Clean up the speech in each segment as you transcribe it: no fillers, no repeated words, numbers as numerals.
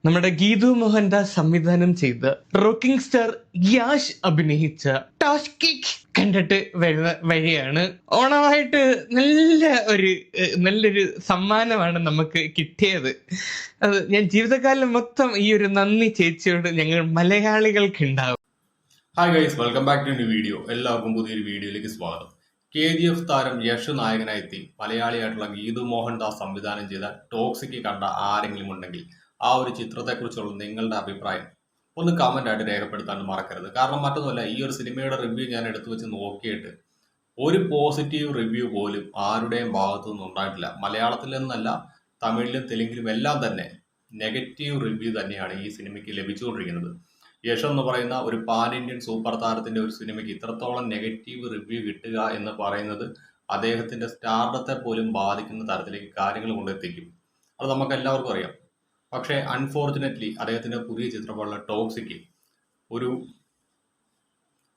നമ്മുടെ ഗീതു മോഹൻദാസ് സംവിധാനം ചെയ്ത റോക്കിംഗ് സ്റ്റാർ യാഷ് അഭിനയിച്ച ടാസ്കിക് കണ്ടിട്ട് വരുന്ന വഴിയാണ്. ഓണമായിട്ട് നല്ലൊരു സമ്മാനമാണ് നമുക്ക് കിട്ടിയത്. അത് ഞാൻ ജീവിതകാലം മൊത്തം ഈ ഒരു നന്ദി ചേച്ചിയോട് ഞങ്ങൾ മലയാളികൾക്ക് ഉണ്ടാവും. Hi guys, welcome back to new video. എല്ലാവർക്കും പുതിയൊരു വീഡിയോയിലേക്ക് സ്വാഗതം. KGF താരം യഷ് നായകനായെത്തി മലയാളിയായിട്ടുള്ള ഗീതു മോഹൻദാസ് സംവിധാനം ചെയ്ത ടോക്സിക് കണ്ട ആരെങ്കിലും ഉണ്ടെങ്കിൽ ആ ഒരു ചിത്രത്തെക്കുറിച്ചുള്ള നിങ്ങളുടെ അഭിപ്രായം ഒന്ന് കമന്റ് ആയിട്ട് രേഖപ്പെടുത്താൻ മറക്കരുത്. കാരണം മറ്റൊന്നുമല്ല, ഈ ഒരു സിനിമയുടെ റിവ്യൂ ഞാൻ എടുത്തു വെച്ച് നോക്കിയിട്ട് ഒരു പോസിറ്റീവ് റിവ്യൂ പോലും ആരുടെയും ഭാഗത്തു നിന്നും ഉണ്ടായിട്ടില്ല. മലയാളത്തിൽ നിന്നല്ല, തമിഴിലും തെലുങ്കിലും എല്ലാം തന്നെ നെഗറ്റീവ് റിവ്യൂ തന്നെയാണ് ഈ സിനിമയ്ക്ക് ലഭിച്ചുകൊണ്ടിരിക്കുന്നത്. യഷ് എന്ന് പറയുന്ന ഒരു പാൻ ഇന്ത്യൻ സൂപ്പർ താരത്തിന്റെ ഒരു സിനിമയ്ക്ക് ഇത്രത്തോളം നെഗറ്റീവ് റിവ്യൂ കിട്ടുക എന്ന് പറയുന്നത് അദ്ദേഹത്തിന്റെ സ്റ്റാർഡത്തെ പോലും ബാധിക്കുന്ന തരത്തിലേക്ക് കാര്യങ്ങൾ കൊണ്ടെത്തിക്കും. അത് നമുക്ക് എല്ലാവർക്കും അറിയാം. പക്ഷേ അൺഫോർച്ചുനേറ്റ്ലി അദ്ദേഹത്തിന്റെ പുതിയ ചിത്രമുള്ള ടോക്സിക് ഒരു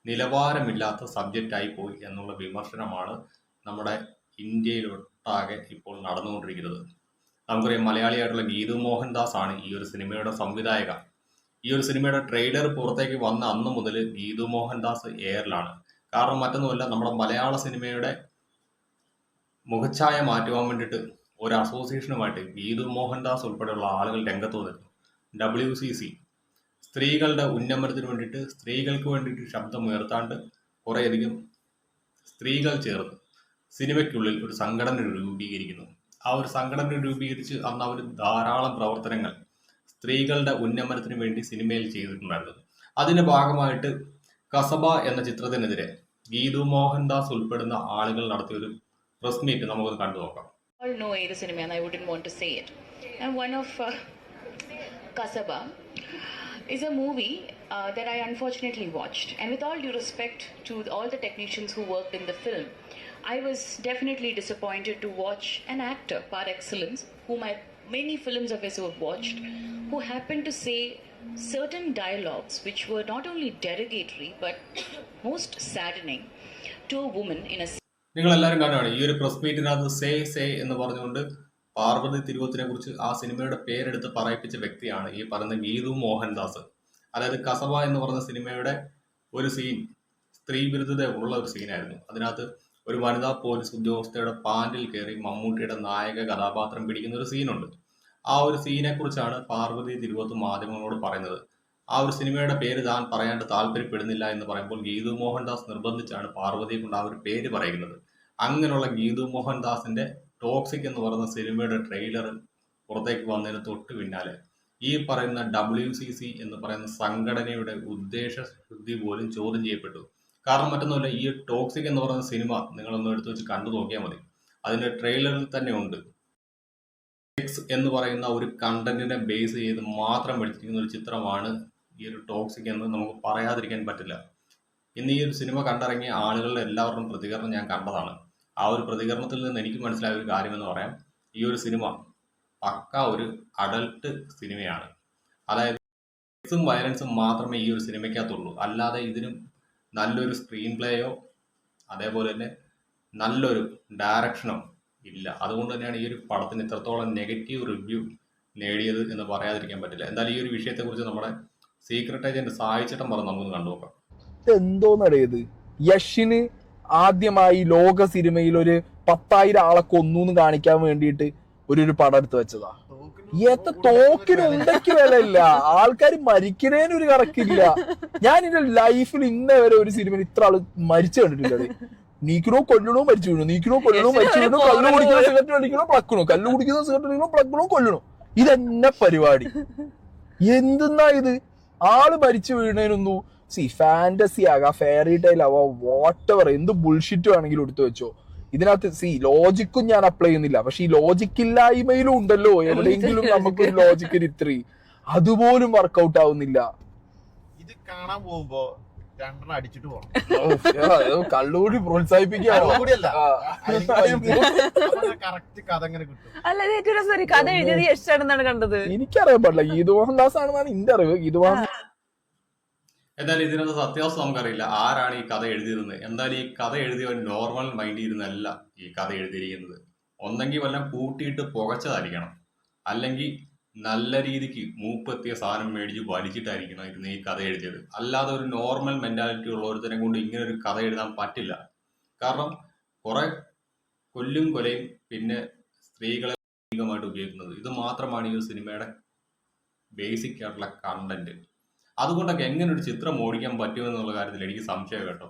നിലവാരമില്ലാത്ത സബ്ജക്റ്റായി പോയി എന്നുള്ള വിമർശനമാണ് നമ്മുടെ ഇന്ത്യയിലൊട്ടാകെ ഇപ്പോൾ നടന്നുകൊണ്ടിരിക്കുന്നത്. നമുക്കറിയാം, മലയാളിയായിട്ടുള്ള ഗീതു മോഹൻദാസ് ആണ് ഈ ഒരു സിനിമയുടെ സംവിധായക. ഈ ഒരു സിനിമയുടെ ട്രെയിലർ പുറത്തേക്ക് വന്ന അന്ന് മുതൽ ഗീതു മോഹൻദാസ് എയറിലാണ്. കാരണം മറ്റൊന്നുമല്ല, നമ്മുടെ മലയാള സിനിമയുടെ മുഖച്ഛായ മാറ്റുവാൻ വേണ്ടിയിട്ട് ഒരു അസോസിയേഷനുമായിട്ട് ഗീതു മോഹൻദാസ് ഉൾപ്പെടെയുള്ള ആളുകൾ രംഗത്ത് വന്നിരുന്നു. WCC, സ്ത്രീകളുടെ ഉന്നമനത്തിന് വേണ്ടിയിട്ട്, സ്ത്രീകൾക്ക് വേണ്ടിയിട്ട് ശബ്ദം ഉയർത്താണ്ട് കുറേയധികം സ്ത്രീകൾ ചേർന്ന് സിനിമയ്ക്കുള്ളിൽ ഒരു സംഘടന രൂപീകരിക്കുന്നു. ആ ഒരു സംഘടന രൂപീകരിച്ച് അന്ന് അവർ ധാരാളം പ്രവർത്തനങ്ങൾ സ്ത്രീകളുടെ ഉന്നമനത്തിന് വേണ്ടി സിനിമയിൽ ചെയ്തിട്ടുണ്ടായിരുന്നു. അതിന്റെ ഭാഗമായിട്ട് കസബ എന്ന ചിത്രത്തിനെതിരെ ഗീതു മോഹൻദാസ് ഉൾപ്പെടുന്ന ആളുകൾ നടത്തിയ ഒരു പ്രസ് മീറ്റ് നമുക്കൊന്ന് കണ്ടു നോക്കാം. All know the cinema and I wouldn't want to say it. And one of Kasaba is a movie that I unfortunately watched. And with all due respect to all the technicians who worked in the film, I was definitely disappointed to watch an actor par excellence, whom many films of his have watched, who happened to say certain dialogues which were not only derogatory but most saddening to a woman in a... നിങ്ങൾ എല്ലാവരും കാണുകയാണ് ഈ ഒരു press മീറ്റിനകത്ത് say എന്ന് പറഞ്ഞുകൊണ്ട് പാർവതി തിരുവോത്തിനെ കുറിച്ച് ആ സിനിമയുടെ പേരെടുത്ത് പറയിപ്പിച്ച വ്യക്തിയാണ് ഈ പറയുന്ന ഗീതു മോഹൻദാസ്. അതായത് കസബ എന്ന് പറഞ്ഞ സിനിമയുടെ ഒരു സീൻ സ്ത്രീ വിരുദ്ധത ഉള്ള ഒരു സീനായിരുന്നു. അതിനകത്ത് ഒരു വനിതാ പോലീസ് ഉദ്യോഗസ്ഥയുടെ പാൻറിൽ കയറി മമ്മൂട്ടിയുടെ നായക കഥാപാത്രം പിടിക്കുന്ന ഒരു സീനുണ്ട്. ആ ഒരു സീനെ കുറിച്ചാണ് പാർവതി തിരുവോത്ത് മാധ്യമങ്ങളോട് പറയുന്നത്. ആ ഒരു സിനിമയുടെ പേര് താൻ പറയാണ്ട് താല്പര്യപ്പെടുന്നില്ല എന്ന് പറയുമ്പോൾ ഗീതു മോഹൻദാസ് നിർബന്ധിച്ചാണ് പാർവതിയെ കൊണ്ട് ആ ഒരു പേര് പറയുന്നത്. അങ്ങനെയുള്ള ഗീതു മോഹൻദാസിന്റെ ടോക്സിക് എന്ന് പറയുന്ന സിനിമയുടെ ട്രെയിലർ പുറത്തേക്ക് വന്നതിന് തൊട്ട് പിന്നാലെ ഈ പറയുന്ന WCC എന്ന് പറയുന്ന സംഘടനയുടെ ഉദ്ദേശ ശുദ്ധി പോലും ചോദ്യം ചെയ്യപ്പെട്ടു. കാരണം മറ്റൊന്നുമല്ല, ഈ ടോക്സിക് എന്ന് പറയുന്ന സിനിമ നിങ്ങളൊന്ന് എടുത്തു വെച്ച് കണ്ടു നോക്കിയാൽ മതി. അതിന്റെ ട്രെയിലറിൽ തന്നെ ഉണ്ട്. സെക്സ് എന്ന് പറയുന്ന ഒരു കണ്ടന്റിനെ ബേസ് ചെയ്ത് മാത്രം എടുത്തിരിക്കുന്ന ഒരു ചിത്രമാണ് ഈ ഒരു ടോക്സിക് എന്ന് നമുക്ക് പറയാതിരിക്കാൻ പറ്റില്ല. ഇന്ന് ഈ ഒരു സിനിമ കണ്ടിറങ്ങിയ ആളുകളുടെ എല്ലാവരുടെയും പ്രതികരണം ഞാൻ കണ്ടതാണ്. ആ ഒരു പ്രതികരണത്തിൽ നിന്ന് എനിക്ക് മനസ്സിലായ ഒരു കാര്യമെന്ന് പറയാം, ഈ ഒരു സിനിമ പക്ക ഒരു അഡൽട്ട് സിനിമയാണ്. അതായത് സെക്സും വയലൻസും മാത്രമേ ഈ ഒരു സിനിമയ്ക്കകത്തുള്ളൂ. അല്ലാതെ ഇതിനും നല്ലൊരു സ്ക്രീൻ പ്ലേയോ അതേപോലെ തന്നെ നല്ലൊരു ഡയറക്ഷനോ ഇല്ല. അതുകൊണ്ട് തന്നെയാണ് ഈ ഒരു പടത്തിന് ഇത്രത്തോളം നെഗറ്റീവ് റിവ്യൂ നേടിയത് എന്ന് പറയാതിരിക്കാൻ പറ്റില്ല. എന്തായാലും ഈ ഒരു വിഷയത്തെക്കുറിച്ച് നമ്മുടെ സീക്രട്ട് ഏജന്റ് സായിച്ചേട്ടൻ പറഞ്ഞ് നമുക്കൊന്ന് കണ്ടുനോക്കാം. എന്തോന്നറിയത്, യഷിന് ആദ്യമായി ലോക സിനിമയിൽ ഒരു 10,000 ആളെ കൊന്നു കാണിക്കാൻ വേണ്ടിയിട്ട് ഒരു പടം എടുത്ത് വെച്ചതാ. തോക്കിന് ഉണ്ടയ്ക്ക് വിലയില്ല, ആൾക്കാർ മരിക്കുന്നതിനൊരു കണക്കില്ല. ഞാൻ എന്റെ ലൈഫിൽ ഇന്നേ വരെ ഒരു സിനിമയിൽ ഇത്ര ആള് മരിച്ചു കണ്ടിട്ടില്ല. നീക്കണോ കൊല്ലണോ മരിച്ചു വീണു, നീക്കണോ കൊല്ലണോ മരിച്ചു വീണു, കല്ല് കുടിക്കുന്ന സിഗരറ്റ് അടിക്കണോ പ്ലക്കണോ, കല്ല് കുടിക്കുന്ന സിഗരറ്റ് അടിക്കണോ പ്ലക്കണോ കൊല്ലണോ, ഇതെന്നെ പരിപാടി. എന്തെന്നാ ഇത്? ആള് മരിച്ചു വീണേനൊന്നു ഫാന്റസി ആകാം, ഫെയറി ടൈൽ ആവാം, വാട്ടെവർ, എന്ത് ബുൾഷിറ്റ് വേണമെങ്കിലും എടുത്തു വെച്ചോ. ഇതിനകത്ത് ലോജിക്കും ഞാൻ അപ്ലൈ ചെയ്യുന്നില്ല. പക്ഷെ ഈ ലോജിക്കില്ലായ്മയിലും ഉണ്ടല്ലോ എവിടെയെങ്കിലും നമുക്കൊരു ലോജിക്കിന് ഇത്രേ, അതുപോലും വർക്കൗട്ട് ആവുന്നില്ല. ഇത് കാണാൻ പോകുമ്പോ രണ്ടെണ്ണം അടിച്ചിട്ട് പോകണം. കള്ളുകൂടി പ്രോത്സാഹിപ്പിക്കാനോ? എനിക്കറിയാൻ പാടില്ല, ഗീതു മോഹൻദാസ് ആണെന്നാണ് എന്റെ അറിവ്. ഗീതു മോഹൻദാസ് എന്തായാലും ഇതിനകത്ത് സത്യാവസ്ഥ നമുക്കറിയില്ല ആരാണ് ഈ കഥ എഴുതിയിരുന്നത്. എന്തായാലും ഈ കഥ എഴുതിയ നോർമൽ മൈൻഡിൽ ഇരുന്നല്ല ഈ കഥ എഴുതിയിരിക്കുന്നത്. ഒന്നെങ്കിൽ വല്ല കൂട്ടിയിട്ട് പുകച്ചതായിരിക്കണം, അല്ലെങ്കിൽ നല്ല രീതിക്ക് മൂപ്പെത്തിയ സാധനം മേടിച്ച് വലിച്ചിട്ടായിരിക്കണം ഇരുന്ന് ഈ കഥ എഴുതിയത്. അല്ലാതെ ഒരു നോർമൽ മെന്റാലിറ്റി ഉള്ള ഒരുത്തനെ കൊണ്ട് ഇങ്ങനെ ഒരു കഥ എഴുതാൻ പറ്റില്ല. കാരണം കുറെ കൊല്ലും കൊലയും പിന്നെ സ്ത്രീകളെ ലൈംഗികമായിട്ട് ഉപയോഗിക്കുന്നത്, ഇത് മാത്രമാണ് ഈ ഒരു സിനിമയുടെ ബേസിക് ആയിട്ടുള്ള കണ്ടന്റ്. അതുകൊണ്ടൊക്കെ എങ്ങനെ ഒരു ചിത്രം ഓടിക്കാൻ പറ്റുമെന്നുള്ള കാര്യത്തിൽ എനിക്ക് സംശയം കേട്ടോ.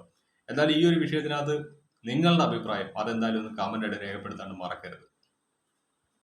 എന്നാൽ ഈ ഒരു വിഷയത്തിനകത്ത് നിങ്ങളുടെ അഭിപ്രായം അതെന്തായാലും ഒന്ന് കമന്റ് ആയിട്ട് രേഖപ്പെടുത്താണ്ട് മറക്കരുത്.